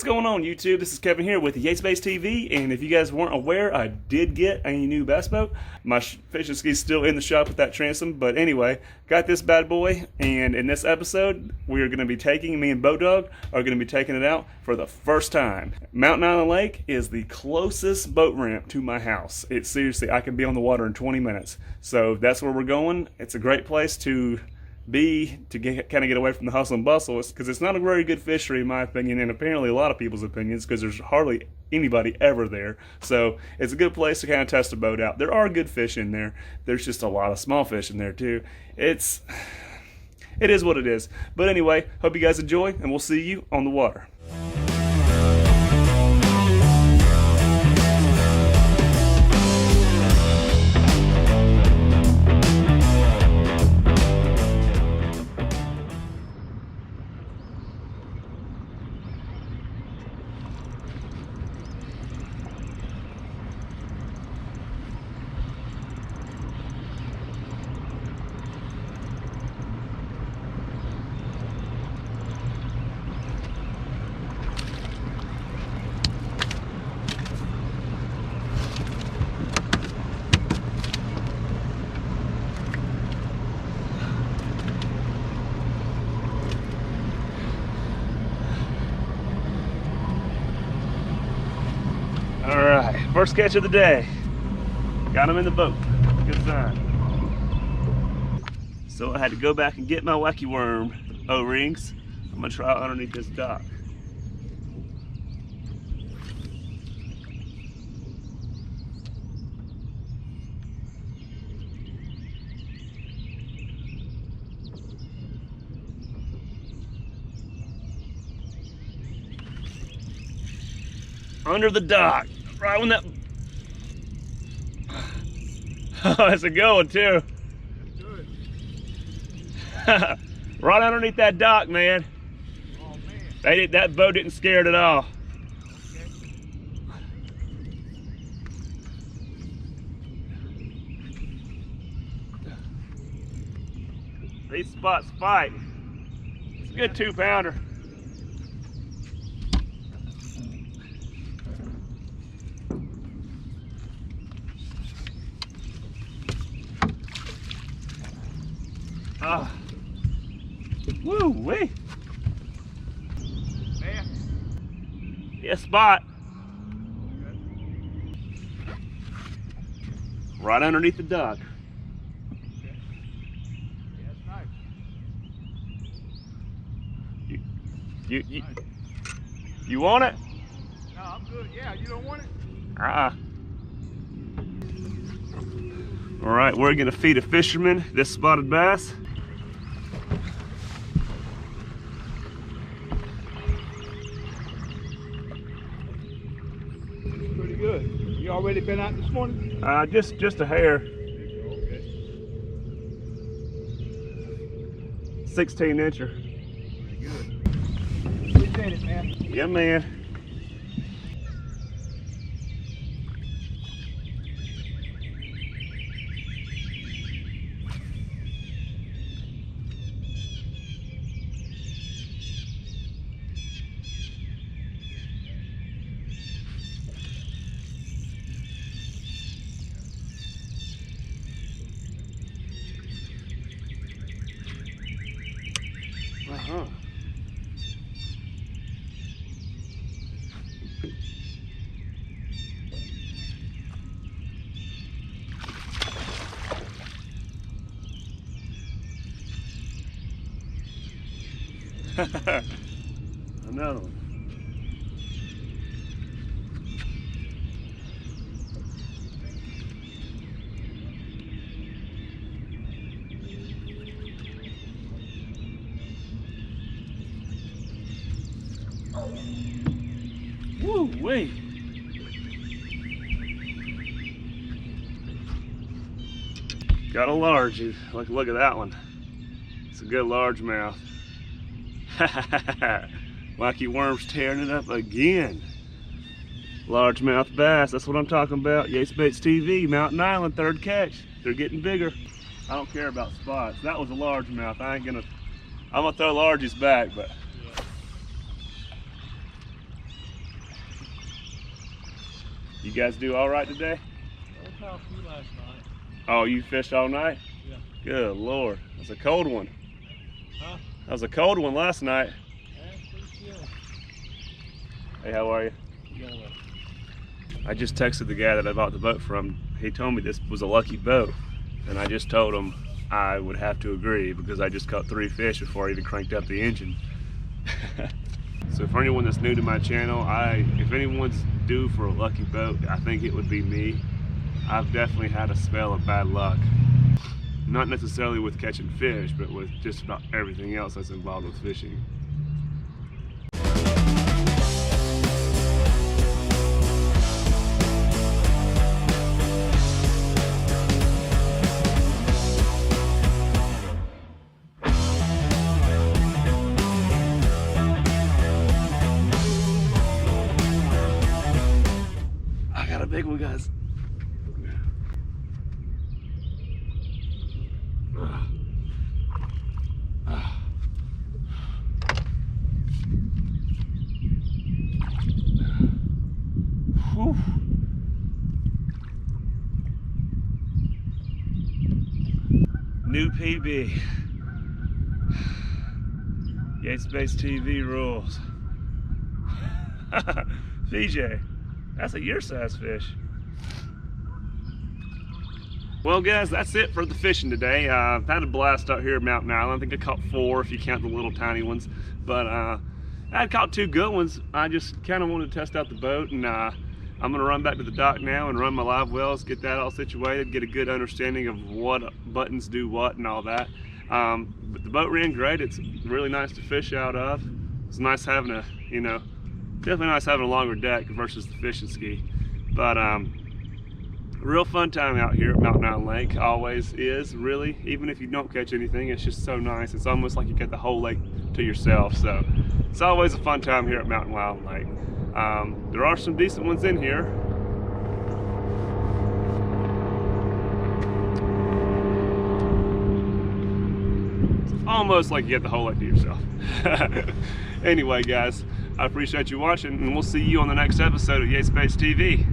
What's going on, YouTube? This is Kevin here with Yates Baits TV, and if you guys weren't aware, I did get a new bass boat. My fishing ski's still in the shop with that transom, but anyway, got this bad boy, and in this episode, we are going to be me and Boat Dog are going to be taking it out for the first time. Mountain Island Lake is the closest boat ramp to my house. It's seriously, I can be on the water in 20 minutes. So that's where we're going. It's a great place to kind of get away from the hustle and bustle, because it's not a very good fishery in my opinion, and apparently a lot of people's opinions, because there's hardly anybody ever there. So it's a good place to kind of test a boat out. There are good fish in there. There's just a lot of small fish in there too. It is what it is. But anyway, hope you guys enjoy, and we'll see you on the water. Alright, first catch of the day. Got him in the boat. Good sign. So I had to go back and get my wacky worm O-rings. I'm gonna try underneath this dock. Under the dock, right when that. Oh, it's a good one too. Right underneath that dock, man. Oh man. That boat didn't scare it at all. Okay. These spots fight. It's a good 2-pounder. Ah, woo wee. Man. Yeah, spot. Good. Right underneath the dock. Okay. Yeah, that's nice. You want it? No, I'm good. Yeah, you don't want it? All right, we're gonna feed a fisherman this spotted bass. Pretty good. You already been out this morning? Just a hair. Okay. 16-incher. Pretty good. Appreciate it, man. Yeah, man. Uh-huh. Another one. Woo wee. Got a large. Look at that one. It's a good largemouth. Wacky worm's tearing it up again. Largemouth bass, that's what I'm talking about. Yates Baits TV, Mountain Island, third catch. They're getting bigger. I don't care about spots. That was a largemouth. I'm gonna throw largies back, but You guys do all right today? I caught a few last night. Oh, you fished all night? Yeah. Good Lord. That's a cold one. Huh? That was a cold one last night. That's pretty chill. Hey, how are you? You got what? I just texted the guy that I bought the boat from. He told me this was a lucky boat. And I just told him I would have to agree because I just caught 3 fish before I even cranked up the engine. So for anyone that's new to my channel, if anyone's due for a lucky boat, I think it would be me. I've definitely had a spell of bad luck. Not necessarily with catching fish, but with just about everything else that's involved with fishing. I got a big one, guys. Whew. New PB. Yates Bass TV rules. VJ, that's a your size fish. Well guys, that's it for the fishing today. I've had a blast out here at Mountain Island. I think I caught 4 if you count the little tiny ones. But I had caught 2 good ones. I just kind of wanted to test out the boat, and I'm gonna run back to the dock now and run my live wells, get that all situated, get a good understanding of what buttons do what and all that. But the boat ran great. It's really nice to fish out of. It's nice having a, definitely nice having a longer deck versus the fishing ski. But real fun time out here at Mountain Island Lake. Always is, really. Even if you don't catch anything, it's just so nice. It's almost like you got the whole lake to yourself. So it's always a fun time here at Mountain Island Lake. There are some decent ones in here. It's almost like you get the whole lake to yourself. Anyway, guys, I appreciate you watching, and we'll see you on the next episode of Yates Bass TV.